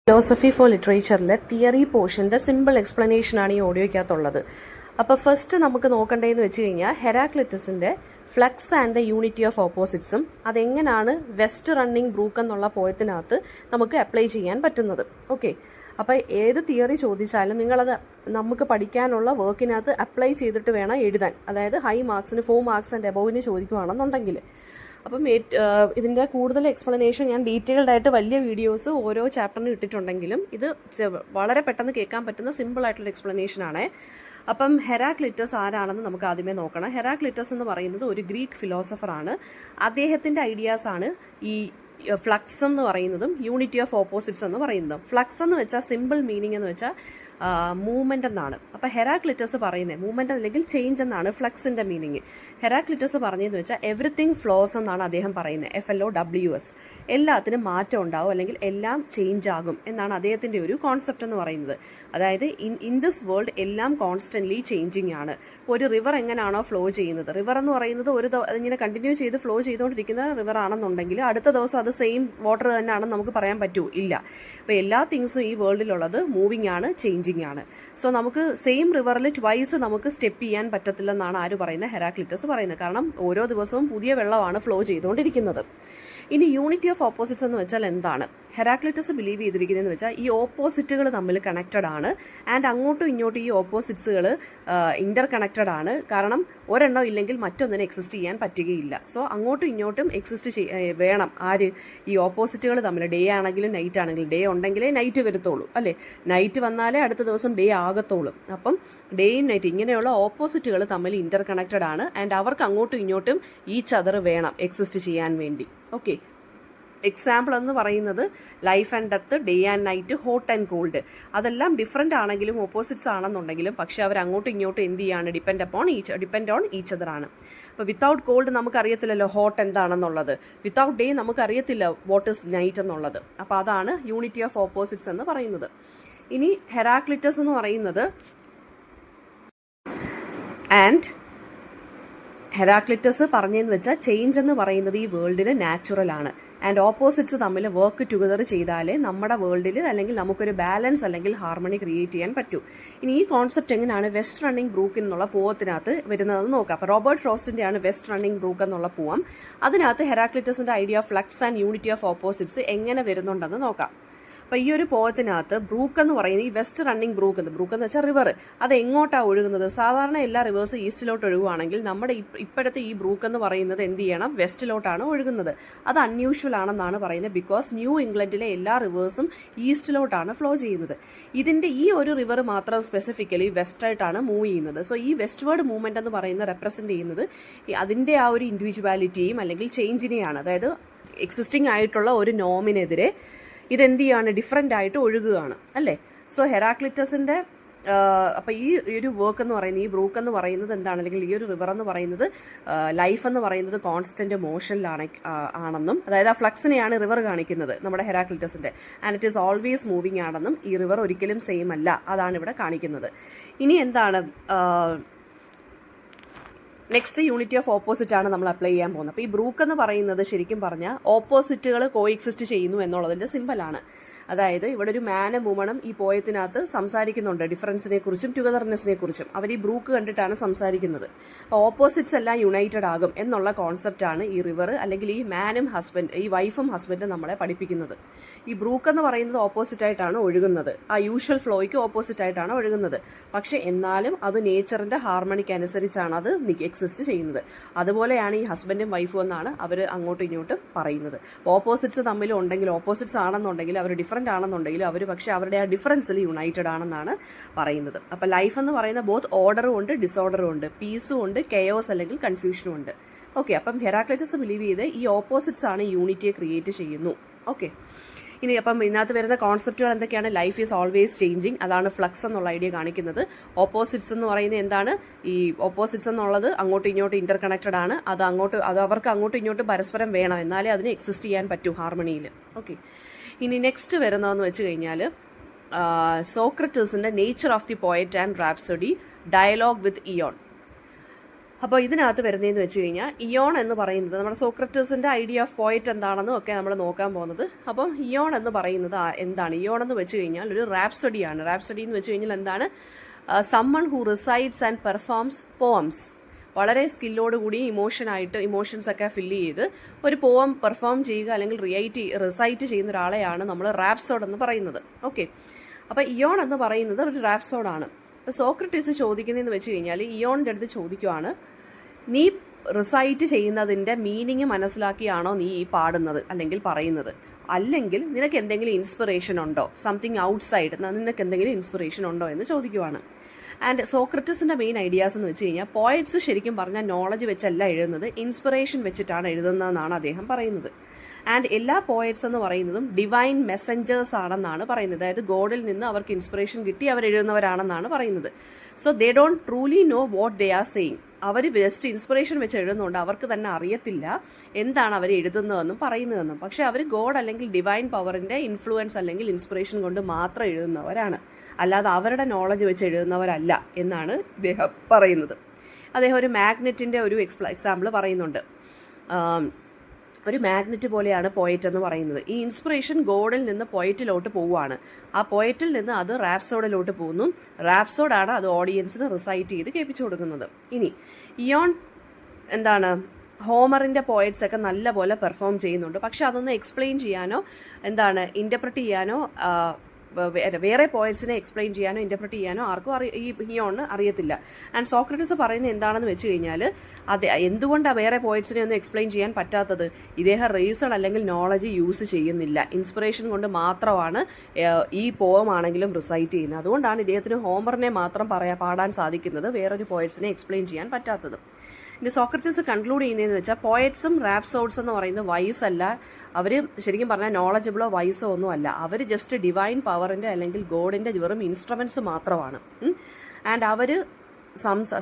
Philosophy for ലിറ്ററേച്ചറിലെ theory പോർഷൻ്റെ simple എക്സ്പ്ലനേഷനാണ് ഈ ഓഡിയോയ്ക്കകത്തുള്ളത്. അപ്പോൾ ഫസ്റ്റ് നമുക്ക് നോക്കേണ്ടതെന്ന് വെച്ച് കഴിഞ്ഞാൽ ഹെറാക്ലിറ്റസിൻ്റെ flux and the unity of ഓപ്പോസിറ്റ്സും അതെങ്ങനെയാണ് വെസ്റ്റ് റണ്ണിങ് ബ്രൂക്ക് എന്നുള്ള പോയത്തിനകത്ത് നമുക്ക് അപ്ലൈ ചെയ്യാൻ പറ്റുന്നത്. ഓക്കെ, അപ്പോൾ ഏത് തിയറി ചോദിച്ചാലും നിങ്ങളത് നമുക്ക് പഠിക്കാനുള്ള വർക്കിനകത്ത് അപ്ലൈ ചെയ്തിട്ട് വേണം എഴുതാൻ. അതായത് ഹൈ മാർക്സിന് 4 മാർക്സ് ആൻഡ് എബോവിന് ചോദിക്കുകയാണെന്നുണ്ടെങ്കിൽ. അപ്പം ഇതിൻ്റെ കൂടുതൽ എക്സ്പ്ലനേഷൻ ഞാൻ ഡീറ്റെയിൽഡ് ആയിട്ട് വലിയ വീഡിയോസ് ഓരോ ചാപ്റ്ററിനും ഇട്ടിട്ടുണ്ടെങ്കിലും ഇത് വളരെ പെട്ടെന്ന് കേൾക്കാൻ പറ്റുന്ന സിമ്പിളായിട്ടുള്ള എക്സ്പ്ലനേഷനാണ്. അപ്പം ഹെറാക്ലിറ്റസ് ആരാണെന്ന് നമുക്ക് ആദ്യമേ നോക്കണം. ഹെറാക്ലിറ്റസ് എന്ന് പറയുന്നത് ഒരു ഗ്രീക്ക് ഫിലോസഫറാണ്. അദ്ദേഹത്തിൻ്റെ ഐഡിയാസാണ് ഈ ഫ്ലക്സ് എന്ന് പറയുന്നതും യൂണിറ്റി ഓഫ് ഓപ്പോസിറ്റ്സ് എന്ന് പറയുന്നതും. ഫ്ലക്സ് എന്ന് വെച്ചാൽ സിമ്പിൾ മീനിങ് എന്ന് വെച്ചാൽ മൂവ്മെൻ്റ് എന്നാണ്. അപ്പോൾ ഹെറാക്ലിറ്റസ് പറയുന്നത് മൂവ്മെൻ്റ് അല്ലെങ്കിൽ ചേഞ്ച് എന്നാണ് ഫ്ലക്സിൻ്റെ മീനിങ്. ഹെറാക്ലിറ്റസ് പറഞ്ഞതെന്ന് വെച്ചാൽ എവറിത്തിങ് ഫ്ലോസ് എന്നാണ് അദ്ദേഹം പറയുന്നത്. FLOWS, എല്ലാത്തിനും മാറ്റം ഉണ്ടാവും അല്ലെങ്കിൽ എല്ലാം ചേഞ്ച് ആകും എന്നാണ് അദ്ദേഹത്തിൻ്റെ ഒരു കോൺസെപ്റ്റ് എന്ന് പറയുന്നത്. അതായത് ഇൻ ദിസ് വേൾഡ് എല്ലാം കോൺസ്റ്റൻ്റ്ലി ചേഞ്ചിങ് ആണ്. ഇപ്പോൾ ഒരു റിവർ എങ്ങനെയാണോ ഫ്ലോ ചെയ്യുന്നത്, റിവർ എന്ന് പറയുന്നത് ഇങ്ങനെ കണ്ടിന്യൂ ചെയ്ത് ഫ്ലോ ചെയ്തുകൊണ്ടിരിക്കുന്ന റിവർ ആണെന്നുണ്ടെങ്കിൽ അടുത്ത ദിവസം അത് സെയിം വാട്ടർ തന്നെയാണെന്ന് നമുക്ക് പറയാൻ പറ്റുമോ? ഇല്ല. അപ്പോൾ എല്ലാ തിങ്സും ഈ വേൾഡിലുള്ളത് മൂവിങ് ആണ്, ചേഞ്ചിങ് ആണ്. സോ നമുക്ക് സെയിം റിവറിൽ ട്വൈസ് നമുക്ക് സ്റ്റെപ്പ് ചെയ്യാൻ പറ്റത്തില്ലെന്നാണ് ആര് പറയുന്നത്? ഹെറാക്ലിറ്റസ് പറയുന്നത്. കാരണം ഓരോ ദിവസവും പുതിയ വെള്ളമാണ് ഫ്ലോ ചെയ്തുകൊണ്ടിരിക്കുന്നത്. ഇനി യൂണിറ്റി ഓഫ് ഓപ്പോസിറ്റ്സ് എന്ന് വെച്ചാൽ എന്താണ്? ഹെറാക്ലിറ്റസ് ബിലീവ് ചെയ്തിരിക്കുന്നതെന്ന് വെച്ചാൽ ഈ ഓപ്പോസിറ്റുകൾ തമ്മിൽ കണക്റ്റഡ് ആണ് ആൻഡ് അങ്ങോട്ടും ഇങ്ങോട്ടും ഈ ഓപ്പോസിറ്റ്സുകൾ ഇന്റർ കണക്റ്റഡ് ആണ്. കാരണം ഒരെണ്ണം ഇല്ലെങ്കിൽ മറ്റൊന്നിനെ എക്സിസ്റ്റ് ചെയ്യാൻ പറ്റുകയില്ല. സോ അങ്ങോട്ടും ഇങ്ങോട്ടും എക്സിസ്റ്റ് വേണം. ആര്? ഈ ഓപ്പോസിറ്റുകൾ തമ്മിൽ. ഡേ ആണെങ്കിലും നൈറ്റ് ആണെങ്കിലും. ഡേ ഉണ്ടെങ്കിലേ നൈറ്റ് വരത്തുള്ളൂ, അല്ലേ? നൈറ്റ് വന്നാലേ അടുത്ത ദിവസം ഡേ ആകത്തുള്ളൂ. അപ്പം ഡേയും നൈറ്റ് ഇങ്ങനെയുള്ള ഓപ്പോസിറ്റുകൾ തമ്മിൽ ഇന്റർ കണക്റ്റഡ് ആണ് ആൻഡ് അവർക്ക് അങ്ങോട്ടും ഇങ്ങോട്ടും ഈച്ച് അതർ വേണം എക്സിസ്റ്റ് ചെയ്യാൻ വേണ്ടി. ഓക്കെ, എക്സാമ്പിൾ എന്ന് പറയുന്നത് life and death, day and night, hot and called. അതെല്ലാം ഡിഫറെൻ്റ് ആണെങ്കിലും ഓപ്പോസിറ്റ്സ് ആണെന്നുണ്ടെങ്കിലും പക്ഷെ അവർ അങ്ങോട്ടും ഇങ്ങോട്ടും എന്ത് ചെയ്യാണ്? ഡിപ്പെൻഡ് ഓൺ ഈച്ച് അതർ ആണ്. അപ്പോൾ വിത്തൗട്ട് കോൾഡ് നമുക്കറിയത്തില്ലല്ലോ ഹോട്ട് എന്താണെന്നുള്ളത്. വിത്തൗട്ട് ഡേ നമുക്കറിയത്തില്ല വാട്ട് ഇസ് നൈറ്റ് എന്നുള്ളത്. അപ്പോൾ അതാണ് യൂണിറ്റി ഓഫ് ഓപ്പോസിറ്റ്സ് എന്ന് പറയുന്നത്. ഇനി ഹെറാക്ലിറ്റസ് എന്ന് പറയുന്നത് ഹെറാക്ലിറ്റസ് പറഞ്ഞതെന്ന് വെച്ചാൽ ചേഞ്ച് എന്ന് പറയുന്നത് ഈ വേൾഡിൽ നാച്ചുറൽ ആണ് ആൻഡ് ഓപ്പോസിറ്റ്സ് തമ്മിൽ വർക്ക് ടുഗദർ ചെയ്താലേ നമ്മുടെ വേൾഡിൽ അല്ലെങ്കിൽ നമുക്കൊരു ബാലൻസ് അല്ലെങ്കിൽ ഹാർമണി ക്രിയേറ്റ് ചെയ്യാൻ പറ്റൂ. ഇനി ഈ കോൺസെപ്റ്റ് എങ്ങനെയാണ് വെസ്റ്റ് റണ്ണിങ് ബ്രൂക്ക് എന്നുള്ള പോവത്തിനകത്ത് വരുന്നതെന്ന് നോക്കാം. അപ്പോൾ റോബർട്ട് ഫ്രോസ്റ്റിൻ്റെയാണ് വെസ്റ്റ് റണ്ണിങ് ബ്രൂക്ക് എന്നുള്ള പോവം. അതിനകത്ത് ഹെറാക്ലിറ്റസിൻ്റെ idea of flux and unity of opposites എങ്ങനെ വരുന്നുണ്ടെന്ന് നോക്കാം. അപ്പോൾ ഈ ഒരു പോയത്തിനകത്ത് ബ്രൂക്ക് എന്ന് പറയുന്നത് ഈ വെസ്റ്റ് റണ്ണിങ് ബ്രൂക്ക് എന്ന് വെച്ചാൽ റിവർ, അത് എങ്ങോട്ടാണ് ഒഴുകുന്നത്? സാധാരണ എല്ലാ റിവേഴ്സ് ഈസ്റ്റിലോട്ട് ഒഴുകുവാണെങ്കിൽ നമ്മുടെ ഇപ്പോഴത്തെ ഈ ബ്രൂക്ക് എന്ന് പറയുന്നത് എന്ത് ചെയ്യണം? വെസ്റ്റിലോട്ടാണ് ഒഴുകുന്നത്. അത് അൺയൂഷ്വൽ ആണെന്നാണ് പറയുന്നത്. ബിക്കോസ് ന്യൂ ഇംഗ്ലണ്ടിലെ എല്ലാ റിവേഴ്സും ഈസ്റ്റിലോട്ടാണ് ഫ്ലോ ചെയ്യുന്നത്. ഇതിൻ്റെ ഈ ഒരു റിവർ മാത്രം സ്പെസിഫിക്കലി വെസ്റ്റായിട്ടാണ് മൂവ് ചെയ്യുന്നത്. സോ ഈ വെസ്റ്റ്വേർഡ് മൂവ്മെന്റ് എന്ന് പറയുന്നത് റെപ്രസെന്റ് ചെയ്യുന്നത് അതിൻ്റെ ആ ഒരു ഇൻഡിവിജ്വാലിറ്റിയും അല്ലെങ്കിൽ ചേഞ്ചിനെയാണ്. അതായത് എക്സിസ്റ്റിംഗ് ആയിട്ടുള്ള ഒരു നോമിനെതിരെ ഇതെന്ത് ചെയ്യാണ്? ഡിഫറെൻ്റ് ആയിട്ട് ഒഴുകുകയാണ്, അല്ലേ? സോ ഹെറാക്ലിറ്റസിൻ്റെ അപ്പോൾ ഈ ഒരു വർക്ക് എന്ന് പറയുന്നത്, ഈ ബ്രൂക്ക് എന്ന് പറയുന്നത് എന്താണ്? അല്ലെങ്കിൽ ഈ ഒരു റിവർ എന്ന് പറയുന്നത് ലൈഫ് എന്ന് പറയുന്നത് കോൺസ്റ്റന്റ് മോഷനിലാണെന്നും, അതായത് ആ ഫ്ലക്സിനെയാണ് റിവർ കാണിക്കുന്നത് നമ്മുടെ ഹെറാക്ലിറ്റസിൻ്റെ. And it is always moving ആണെന്നും, ഈ റിവർ ഒരിക്കലും സെയിം അല്ല, അതാണ് ഇവിടെ കാണിക്കുന്നത്. ഇനി എന്താണ് നെക്സ്റ്റ്? യൂണിറ്റി ഓഫ് ഓപ്പോസിറ്റ് ആണ് നമ്മൾ അപ്ലൈ ചെയ്യാൻ പോകുന്നത്. അപ്പോൾ ഈ ബ്രൂക്ക് എന്ന് പറയുന്നത് ശരിക്കും പറഞ്ഞാൽ ഓപ്പോസിറ്റുകൾ കോഎക്സിസ്റ്റ് ചെയ്യുന്നു എന്നുള്ളതിൻ്റെ സിമ്പലാണ്. അതായത് ഇവിടെ ഒരു മാനും വുമണും ഈ പോയത്തിനകത്ത് സംസാരിക്കുന്നുണ്ട് ഡിഫറൻസിനെ കുറിച്ചും ടുഗദർനെസ്സിനെ കുറിച്ചും. അവർ ഈ ബ്രൂക്ക് കണ്ടിട്ടാണ് സംസാരിക്കുന്നത്. അപ്പോൾ ഓപ്പോസിറ്റ്സ് എല്ലാം യുണൈറ്റഡ് ആകും എന്നുള്ള കോൺസെപ്റ്റാണ് ഈ റിവർ അല്ലെങ്കിൽ ഈ മാനും ഈ വൈഫും ഹസ്ബൻഡും നമ്മളെ പഠിപ്പിക്കുന്നത്. ഈ ബ്രൂക്ക് എന്ന് പറയുന്നത് ഓപ്പോസിറ്റ് ആയിട്ടാണ് ഒഴുകുന്നത്, ആ യൂഷ്വൽ ഫ്ലോയ്ക്ക് ഓപ്പോസിറ്റ് ആയിട്ടാണ് ഒഴുകുന്നത്. പക്ഷെ എന്നാലും അത് നേച്ചറിന്റെ ഹാർമണിക്ക് അനുസരിച്ചാണ് അത് എക്സിസ്റ്റ് ചെയ്യുന്നത്. അതുപോലെയാണ് ഈ ഹസ്ബൻഡും വൈഫും എന്നാണ് അവർ അങ്ങോട്ടും ഇങ്ങോട്ടും പറയുന്നത്. ഓപ്പോസിറ്റ്സ് തമ്മിൽ ഉണ്ടെങ്കിൽ, ഓപ്പോസിറ്റ്സ് ആണെന്നുണ്ടെങ്കിൽ അവർ ഡിഫറെൻ്റ് ആണെന്നുണ്ടെങ്കിലും അവർ പക്ഷേ അവരുടെ ആ ഡിഫറൻസിൽ യുണൈറ്റഡ് ആണെന്നാണ് പറയുന്നത്. അപ്പോൾ ലൈഫ് എന്ന് പറയുന്ന ബോത്ത് ഓർഡറും ഉണ്ട് ഡിസോർഡറും ഉണ്ട്, പീസും ഉണ്ട്, കെയോസ് അല്ലെങ്കിൽ കൺഫ്യൂഷനും ഉണ്ട്. ഓക്കെ, അപ്പം ഹെറാക്ലിറ്റസ് ബിലീവ് ചെയ്ത് ഈ ഓപ്പോസിറ്റ്സ് ആണ് യൂണിറ്റിയെ ക്രിയേറ്റ് ചെയ്യുന്നു. ഓക്കെ, ഇനി അപ്പം ഇതിനകത്ത് വരുന്ന കോൺസെപ്റ്റുകൾ എന്തൊക്കെയാണ്? ലൈഫ് ഈസ് ഓൾവേസ് ചേഞ്ചിങ്, അതാണ് ഫ്ലക്സ് എന്നുള്ള ഐഡിയ കാണിക്കുന്നത്. ഓപ്പോസിറ്റ്സ് എന്ന് പറയുന്നത് എന്താണ്? ഈ ഓപ്പോസിറ്റ്സ് എന്നുള്ളത് അങ്ങോട്ടും ഇങ്ങോട്ടും ഇന്റർ കണക്റ്റഡ് ആണ്. അത് അവർക്ക് അങ്ങോട്ടും ഇങ്ങോട്ടും പരസ്പരം വേണം, എന്നാലേ അതിന് എക്സിസ്റ്റ് ചെയ്യാൻ പറ്റൂ ഹാർമണിയിൽ. ഓക്കെ, ഇനി നെക്സ്റ്റ് വരുന്നതെന്ന് വെച്ച് കഴിഞ്ഞാൽ സോക്രട്ടീസിൻ്റെ nature of the poet and rhapsody, dialogue with Ion. അപ്പോൾ ഇതിനകത്ത് വരുന്നതെന്ന് വെച്ച് കഴിഞ്ഞാൽ ഇയോൺ എന്ന് പറയുന്നത് നമ്മുടെ സോക്രട്ടീസിന്റെ ഐഡിയ ഓഫ് പോയറ്റ് എന്താണെന്നും ഒക്കെ നമ്മൾ നോക്കാൻ പോകുന്നത്. അപ്പം ഇയോൺ എന്ന് പറയുന്നത് എന്താണ്? ഇയോൺ എന്ന് വെച്ച് കഴിഞ്ഞാൽ ഒരു റാപ്സഡിയാണ്. റാപ്സഡി എന്ന് വെച്ച് കഴിഞ്ഞാൽ എന്താണ്? Someone who recites and performs poems. വളരെ സ്കില്ലോടുകൂടി ഇമോഷൻസ് ഒക്കെ ഫില്ല് ചെയ്ത് ഒരു പോം പെർഫോം ചെയ്യുക അല്ലെങ്കിൽ റിസൈറ്റ് ചെയ്യുന്ന ഒരാളെയാണ് നമ്മൾ റാപ്സോഡ് എന്ന് പറയുന്നത്. ഓക്കെ, അപ്പോൾ ഇയോൺ എന്ന് പറയുന്നത് ഒരു റാപ്സോഡാണ്. അപ്പോൾ സോക്രട്ടീസ് ചോദിക്കുന്നതെന്ന് വെച്ച് കഴിഞ്ഞാൽ ഇയോണിൻ്റെ അടുത്ത് ചോദിക്കുവാണ്, നീ റിസൈറ്റ് ചെയ്യുന്നതിൻ്റെ മീനിങ് മനസ്സിലാക്കിയാണോ നീ ഈ പാടുന്നത് അല്ലെങ്കിൽ പറയുന്നത്, അല്ലെങ്കിൽ നിനക്ക് എന്തെങ്കിലും ഇൻസ്പിറേഷൻ ഉണ്ടോ, സംതിങ് ഔട്ട്സൈഡ് നിനക്ക് എന്തെങ്കിലും ഇൻസ്പിറേഷൻ ഉണ്ടോ എന്ന് ചോദിക്കുവാണ്. ആൻഡ് സോക്രട്ടീസിന്റെ മെയിൻ ഐഡിയാസ് എന്ന് വെച്ച് കഴിഞ്ഞാൽ പോയറ്റ്സ് ശരിക്കും പറഞ്ഞാൽ നോളജ് വെച്ചല്ല എഴുതുന്നത്, ഇൻസ്പിറേഷൻ വെച്ചിട്ടാണ് എഴുതുന്നതെന്നാണ് അദ്ദേഹം പറയുന്നത്. ആൻഡ് എല്ലാ പോയറ്റ്സ് എന്ന് പറയുന്നതും ഡിവൈൻ മെസ്സഞ്ചേഴ്സ് ആണെന്നാണ് പറയുന്നത്. അതായത് ഗോഡിൽ നിന്ന് അവർക്ക് ഇൻസ്പിറേഷൻ കിട്ടി അവർ എഴുതുന്നവരാണെന്നാണ് പറയുന്നത്. So they don't truly know what they are saying. അവർ ജസ്റ്റ് ഇൻസ്പിറേഷൻ വെച്ച് എഴുതുന്നുണ്ട്, അവർക്ക് തന്നെ അറിയത്തില്ല എന്താണ് അവർ എഴുതുന്നതെന്നും പറയുന്നതെന്നും. പക്ഷെ അവർ ഗോഡ് അല്ലെങ്കിൽ ഡിവൈൻ പവറിന്റെ ഇൻഫ്ലുവൻസ് അല്ലെങ്കിൽ ഇൻസ്പിറേഷൻ കൊണ്ട് മാത്രം എഴുതുന്നവരാണ്, അല്ലാതെ അവരുടെ നോളജ് വെച്ച് എഴുതുന്നവരല്ല എന്നാണ് ഇദ്ദേഹം പറയുന്നത്. അദ്ദേഹം ഒരു മാഗ്നറ്റിന്റെ ഒരു എക്സാമ്പിൾ പറയുന്നുണ്ട്. ഒരു മാഗ്നറ്റ് പോലെയാണ് പോയറ്റ് എന്ന് പറയുന്നത്. ഈ ഇൻസ്പിറേഷൻ ഗോഡിൽ നിന്ന് പോയറ്റിലോട്ട് പോവുകയാണ്. ആ പോയറ്റിൽ നിന്ന് അത് റാപ്സോഡിലോട്ട് പോകുന്നു. റാപ്സോഡാണ് അത് ഓഡിയൻസിന് റിസൈറ്റ് ചെയ്ത് കേൾപ്പിച്ചു കൊടുക്കുന്നത്. ഇനി ഇയോൺ എന്താണ്, ഹോമറിന്റെ പോയറ്റ്സ് ഒക്കെ നല്ല പോലെ പെർഫോം ചെയ്യുന്നുണ്ട്. പക്ഷെ അതൊന്ന് എക്സ്പ്ലെയിൻ ചെയ്യാനോ ഇന്റർപ്രറ്റ് ചെയ്യാനോ വേറെ പോയിന്റ്സിനെ എക്സ്പ്ലെയിൻ ചെയ്യാനോ ഇന്റർപ്രറ്റ് ചെയ്യാനോ ആർക്കും ഈ ഹിയോണിന് അറിയത്തില്ല. ആൻഡ് സോക്രട്ടീസ് പറയുന്നത് എന്താണെന്ന് വെച്ച് കഴിഞ്ഞാൽ എന്തുകൊണ്ടാണ് വേറെ പോയിന്റ്സിനെ ഒന്നും എക്സ്പ്ലെയിൻ ചെയ്യാൻ പറ്റാത്തത്? ഇദ്ദേഹം റീസൺ അല്ലെങ്കിൽ നോളജ് യൂസ് ചെയ്യുന്നില്ല, ഇൻസ്പിറേഷൻ കൊണ്ട് മാത്രമാണ് ഈ പോം ആണെങ്കിലും റിസൈറ്റ് ചെയ്യുന്നത്. അതുകൊണ്ടാണ് ഇദ്ദേഹത്തിന് ഹോമറിനെ മാത്രം പാടാൻ സാധിക്കുന്നത്, വേറൊരു പോയിന്റ്സിനെ എക്സ്പ്ലെയിൻ ചെയ്യാൻ പറ്റാത്തത്. ഇനി സോക്രട്ടീസ് കൺക്ലൂഡ് ചെയ്യുന്നതെന്ന് വെച്ചാൽ പോയറ്റ്സും റാപ്സോഡ്സ് എന്ന് പറയുന്നത് വൈസ് അല്ല, അവർ ശരിക്കും പറഞ്ഞാൽ നോളജബിളോ വൈസോ ഒന്നും അല്ല, അവർ ജസ്റ്റ് ഡിവൈൻ പവറിന്റെ അല്ലെങ്കിൽ ഗോഡിന്റെ വെറും ഇൻസ്ട്രുമെന്റ്സ് മാത്രമാണ്. ആൻഡ് അവർ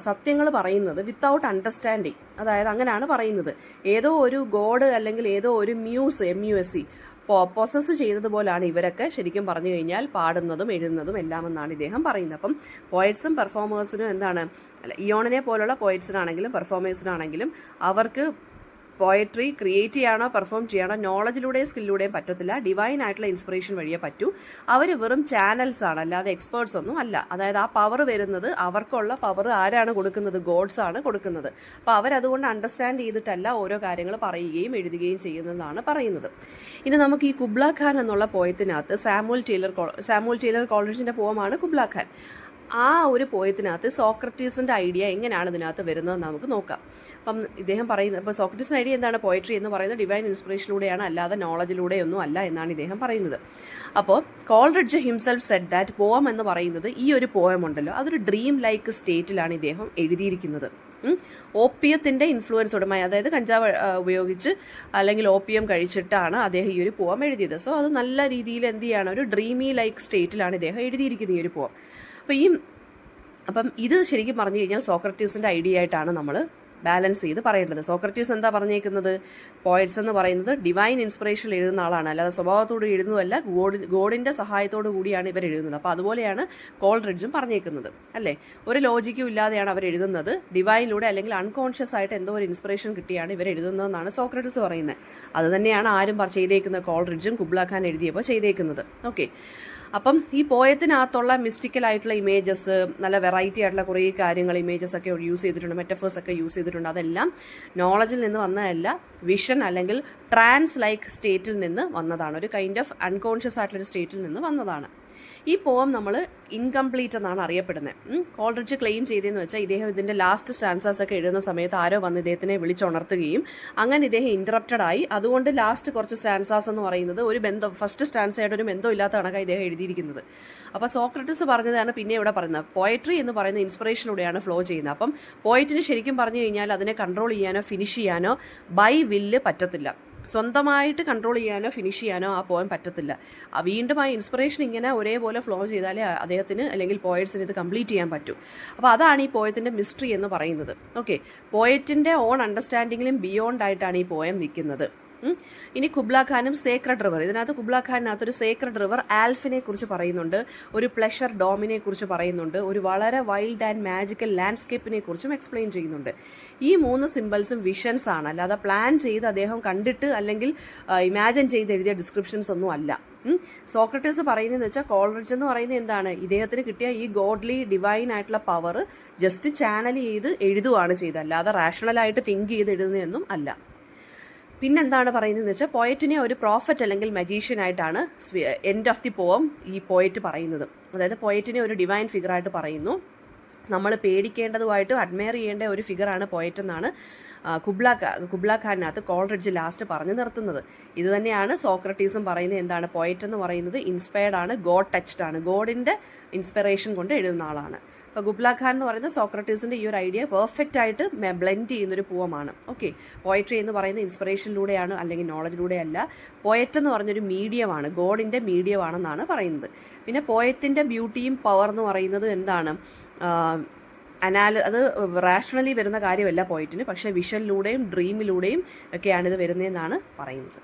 സത്യങ്ങൾ പറയുന്നത് വിത്തൗട്ട് അണ്ടർസ്റ്റാൻഡിങ്, അതായത് അങ്ങനെയാണ് പറയുന്നത്. ഏതോ ഒരു ഗോഡ് അല്ലെങ്കിൽ ഏതോ ഒരു MUSE പൊസസ് ചെയ്തതുപോലാണ് ഇവരൊക്കെ ശരിക്കും പറഞ്ഞു കഴിഞ്ഞാൽ പാടുന്നതും എഴുതുന്നതും എല്ലാം എന്നാണ് ഇദ്ദേഹം പറയുന്നത്. അപ്പം പോയറ്റ്സും പെർഫോമേഴ്സിനും ഇയോണിനെ പോലുള്ള പോയറ്റ്സിനാണെങ്കിലും പെർഫോമേഴ്സിനാണെങ്കിലും അവർക്ക് പോയട്രി ക്രിയേറ്റ് ചെയ്യാനോ പെർഫോം ചെയ്യാനോ നോളജിലൂടെയും സ്കില്ലിലൂടെയും പറ്റത്തില്ല, ഡിവൈൻ ആയിട്ടുള്ള ഇൻസ്പിറേഷൻ വഴിയേ പറ്റൂ. അവർ വെറും ചാനൽസ് ആണ്, അല്ലാതെ എക്സ്പേർട്സ് ഒന്നും അല്ല. അതായത് ആ പവർ വരുന്നത്, അവർക്കുള്ള പവർ ആരാണ് കൊടുക്കുന്നത്? ഗോഡ്സ് ആണ് കൊടുക്കുന്നത്. അപ്പോൾ അവരതുകൊണ്ട് അണ്ടർസ്റ്റാൻഡ് ചെയ്തിട്ടല്ല ഓരോ കാര്യങ്ങൾ പറയുകയും എഴുതുകയും ചെയ്യുന്നതാണ് പറയുന്നത്. ഇനി നമുക്ക് ഈ കുബ്ല ഖാൻ എന്നുള്ള പോയത്തിനകത്ത് സാമുവൽ ടൈലർ കോളേജിന്റെ പോയമാണ് കുബ്ല ഖാൻ. ആ ഒരു പോയത്തിനകത്ത് സോക്രട്ടീസിന്റെ ഐഡിയ എങ്ങനെയാണ് ഇതിനകത്ത് വരുന്നതെന്ന് നമുക്ക് നോക്കാം. അപ്പം ഇദ്ദേഹം പറയുന്നത്, ഇപ്പോൾ സോക്രട്ടീസിന്റെ ഐഡിയ എന്താണ്? പോയട്രി എന്ന് പറയുന്നത് ഡിവൈൻ ഇൻസ്പിറേഷനിലൂടെയാണ്, അല്ലാതെ നോളജിലൂടെയൊന്നും അല്ല എന്നാണ് ഇദ്ദേഹം പറയുന്നത്. അപ്പോൾ കോൾറിഡ്ജ് ഹിംസെൽഫ് സെഡ് ദാറ്റ് പോം എന്ന് പറയുന്നത്, ഈ ഒരു പോയം ഉണ്ടല്ലോ, അതൊരു ഡ്രീം ലൈക്ക് സ്റ്റേറ്റിലാണ് ഇദ്ദേഹം എഴുതിയിരിക്കുന്നത്. ഓപ്പിയത്തിന്റെ ഇൻഫ്ലുവൻസോട്, അതായത് കഞ്ചാവ് ഉപയോഗിച്ച് അല്ലെങ്കിൽ ഓപ്പിയം കഴിച്ചിട്ടാണ് അദ്ദേഹം ഈ ഒരു പോം എഴുതിയത്. സോ അത് നല്ല രീതിയിൽ എന്ത് ചെയ്യാണ്, ഒരു ഡ്രീമി ലൈക്ക് സ്റ്റേറ്റിലാണ് ഇദ്ദേഹം എഴുതിയിരിക്കുന്നത് ഈ ഒരു പോം. അപ്പം ഇത് ശരിക്കും പറഞ്ഞു കഴിഞ്ഞാൽ സോക്രട്ടീസിന്റെ ഐഡിയ ആയിട്ടാണ് നമ്മൾ ബാലൻസ് ചെയ്ത് പറയേണ്ടത്. സോക്രട്ടീസ് എന്താ പറഞ്ഞേക്കുന്നത്? പോയറ്റ്സ് എന്ന് പറയുന്നത് ഡിവൈൻ ഇൻസ്പിറേഷൻ എഴുതുന്ന ആളാണ്, അല്ലാതെ സ്വഭാവത്തോട് എഴുതുന്നതല്ല, ഗോഡിന്റെ സഹായത്തോടു കൂടിയാണ് ഇവർ എഴുതുന്നത്. അപ്പോൾ അതുപോലെയാണ് കോൾറിഡ്ജും പറഞ്ഞേക്കുന്നത്, അല്ലേ? ഒരു ലോജിക്കും ഇല്ലാതെയാണ് അവർ എഴുതുന്നത്, ഡിവൈനിലൂടെ അല്ലെങ്കിൽ അൺകോൺഷ്യസ് ആയിട്ട് എന്തോ ഒരു ഇൻസ്പിറേഷൻ കിട്ടിയാണ് ഇവർ എഴുതുന്നതെന്നാണ് സോക്രട്ടീസ് പറയുന്നത്. അത് തന്നെയാണ് ആരും ചെയ്തേക്കുന്നത്, കോൾറിഡ്ജും കുബ്ല ഖാൻ എഴുതിയപ്പോൾ ചെയ്തേക്കുന്നത്. ഓക്കെ, അപ്പം ഈ പോയത്തിനകത്തുള്ള മിസ്റ്റിക്കൽ ആയിട്ടുള്ള ഇമേജസ്, നല്ല വെറൈറ്റി ആയിട്ടുള്ള കുറേ കാര്യങ്ങൾ, ഇമേജസ് ഒക്കെ യൂസ് ചെയ്തിട്ടുണ്ട്, മെറ്റഫേഴ്സ് ഒക്കെ യൂസ് ചെയ്തിട്ടുണ്ട്. അതെല്ലാം നോളജിൽ നിന്ന് വന്നതല്ല, വിഷൻ അല്ലെങ്കിൽ ട്രാൻസ് ലൈക്ക് സ്റ്റേറ്റിൽ നിന്ന് വന്നതാണ്, ഒരു കൈൻഡ് ഓഫ് അൺകോൺഷ്യസ് ആയിട്ടുള്ള സ്റ്റേറ്റിൽ നിന്ന് വന്നതാണ്. ഈ പോം നമ്മൾ ഇൻകംപ്ലീറ്റ് എന്നാണ് അറിയപ്പെടുന്നത്. കോൾറിഡ്ജ് ക്ലെയിം ചെയ്തതെന്ന് വെച്ചാൽ ഇദ്ദേഹം ഇതിന്റെ ലാസ്റ്റ് സ്റ്റാൻസാസ് ഒക്കെ എഴുതുന്ന സമയത്ത് ആരോ വന്ന് ഇദ്ദേഹത്തിനെ വിളിച്ചുണർത്തുകയും അങ്ങനെ ഇദ്ദേഹം ഇന്ററപ്റ്റഡ് ആയി. അതുകൊണ്ട് ലാസ്റ്റ് കുറച്ച് സ്റ്റാൻസാസ് എന്ന് പറയുന്നത് ഒരു ഫസ്റ്റ് സ്റ്റാൻസായിട്ട് ഒരു ബന്ധം ഇല്ലാത്ത കണക്കാണ് ഇദ്ദേഹം എഴുതിയിരിക്കുന്നത്. അപ്പോൾ സോക്രട്ടീസ് പറഞ്ഞതാണ് പിന്നെ ഇവിടെ പറയുന്നത്, പോയട്രി എന്ന് പറയുന്ന ഇൻസ്പിറേഷനിലൂടെയാണ് ഫ്ലോ ചെയ്യുന്നത്. അപ്പം പോയറ്റിന് ശരിക്കും പറഞ്ഞു കഴിഞ്ഞാൽ അതിനെ കൺട്രോൾ ചെയ്യാനോ ഫിനിഷ് ചെയ്യാനോ ബൈ വില്ല് പറ്റത്തില്ല, സ്വന്തമായിട്ട് കൺട്രോൾ ചെയ്യാനോ ഫിനിഷ് ചെയ്യാനോ ആ പോയം പറ്റത്തില്ല. വീണ്ടും ആ ഇൻസ്പിറേഷൻ ഇങ്ങനെ ഒരേപോലെ ഫ്ലോ ചെയ്താലേ അദ്ദേഹത്തിന് അല്ലെങ്കിൽ പോയറ്റ്സിന് ഇത് കംപ്ലീറ്റ് ചെയ്യാൻ പറ്റൂ. അപ്പോൾ അതാണ് ഈ പോയത്തിന്റെ മിസ്റ്ററി എന്ന് പറയുന്നത്. ഓക്കെ, പോയറ്റിന്റെ ഓൺ അണ്ടർസ്റ്റാൻഡിങ്ങിലും ബിയോണ്ട് ആയിട്ടാണ് ഈ പോയം നിൽക്കുന്നത്. ഇനി കുബ്ല ഖാനും സേക്രഡ് റിവർ. ഇതിനകത്ത് കുബ്ല ഖാനിനകത്ത് ഒരു സേക്രഡ് റിവർ ആൽഫിനെ കുറിച്ച് പറയുന്നുണ്ട്, ഒരു പ്ലഷർ ഡോമിനെ കുറിച്ച് പറയുന്നുണ്ട്, ഒരു വളരെ വൈൽഡ് ആൻഡ് മാജിക്കൽ ലാൻഡ്സ്കേപ്പിനെ കുറിച്ചും എക്സ്പ്ലെയിൻ ചെയ്യുന്നുണ്ട്. ഈ 3 സിമ്പിൾസും വിഷൻസ് ആണ്, അല്ലാതെ പ്ലാൻ ചെയ്ത് അദ്ദേഹം കണ്ടിട്ട് അല്ലെങ്കിൽ ഇമാജിൻ ചെയ്ത് എഴുതിയ ഡിസ്ക്രിപ്ഷൻസ് ഒന്നും അല്ല. സോക്രട്ടീസ് പറയുന്നതെന്ന് വെച്ചാൽ കോൾറിഡ്ജ് എന്ന് പറയുന്നത് എന്താണ്, ഇദ്ദേഹത്തിന് കിട്ടിയ ഈ ഗോഡ്ലി ഡിവൈൻ ആയിട്ടുള്ള പവർ ജസ്റ്റ് ചാനൽ ചെയ്ത് എഴുതുകയാണ് ചെയ്തത്, അല്ലാതെ റാഷണലായിട്ട് തിങ്ക് ചെയ്ത് എഴുതുന്നതൊന്നും അല്ല. പിന്നെന്താണ് പറയുന്നതെന്ന് വെച്ചാൽ പോയറ്റിനെ ഒരു പ്രോഫറ്റ് അല്ലെങ്കിൽ മജീഷ്യൻ ആയിട്ടാണ് എൻഡ് ഓഫ് ദി പോം ഈ പോയറ്റ് പറയുന്നത്. അതായത് പോയറ്റിനെ ഒരു ഡിവൈൻ ഫിഗറായിട്ട് പറയുന്നു. നമ്മൾ പേടിക്കേണ്ടതുമായിട്ട് അഡ്മയർ ചെയ്യേണ്ട ഒരു ഫിഗറാണ് പോയറ്റ് എന്നാണ് കുബ്ല ഖാനിനകത്ത് കോൾറിഡ്ജ് ലാസ്റ്റ് പറഞ്ഞു നിർത്തുന്നത്. ഇത് തന്നെയാണ് സോക്രട്ടീസും പറയുന്നത്. എന്താണ്, പോയറ്റ് എന്ന് പറയുന്നത് ഇൻസ്പയർഡ് ആണ്, ഗോഡ് ടച്ച്ഡ് ആണ്, ഗോഡിന്റെ ഇൻസ്പിറേഷൻ കൊണ്ട് എഴുതുന്ന ആളാണ്. അപ്പോൾ കുബ്ല ഖാൻ എന്ന് പറയുന്നത് സോക്രട്ടീസിന്റെ ഈ ഒരു ഐഡിയ പെർഫെക്റ്റ് ആയിട്ട് ബ്ലെൻഡ് ചെയ്യുന്നൊരു പോവമാണ്. ഓക്കെ, പോയട്രി എന്ന് പറയുന്നത് ഇൻസ്പിറേഷനിലൂടെയാണ് അല്ലെങ്കിൽ നോളജിലൂടെയല്ല. പോയറ്റ് എന്ന് പറഞ്ഞൊരു മീഡിയമാണ്, ഗോഡിന്റെ മീഡിയമാണെന്നാണ് പറയുന്നത്. പിന്നെ പോയത്തിന്റെ ബ്യൂട്ടിയും പവർ എന്ന് പറയുന്നത് എന്താണ്, അത് റാഷണലി വരുന്ന കാര്യമല്ല പോയിന്റിന്, പക്ഷേ വിഷനിലൂടെയും ഡ്രീമിലൂടെയും ഒക്കെയാണ് ഇത് വരുന്നതെന്നാണ് പറയുന്നത്.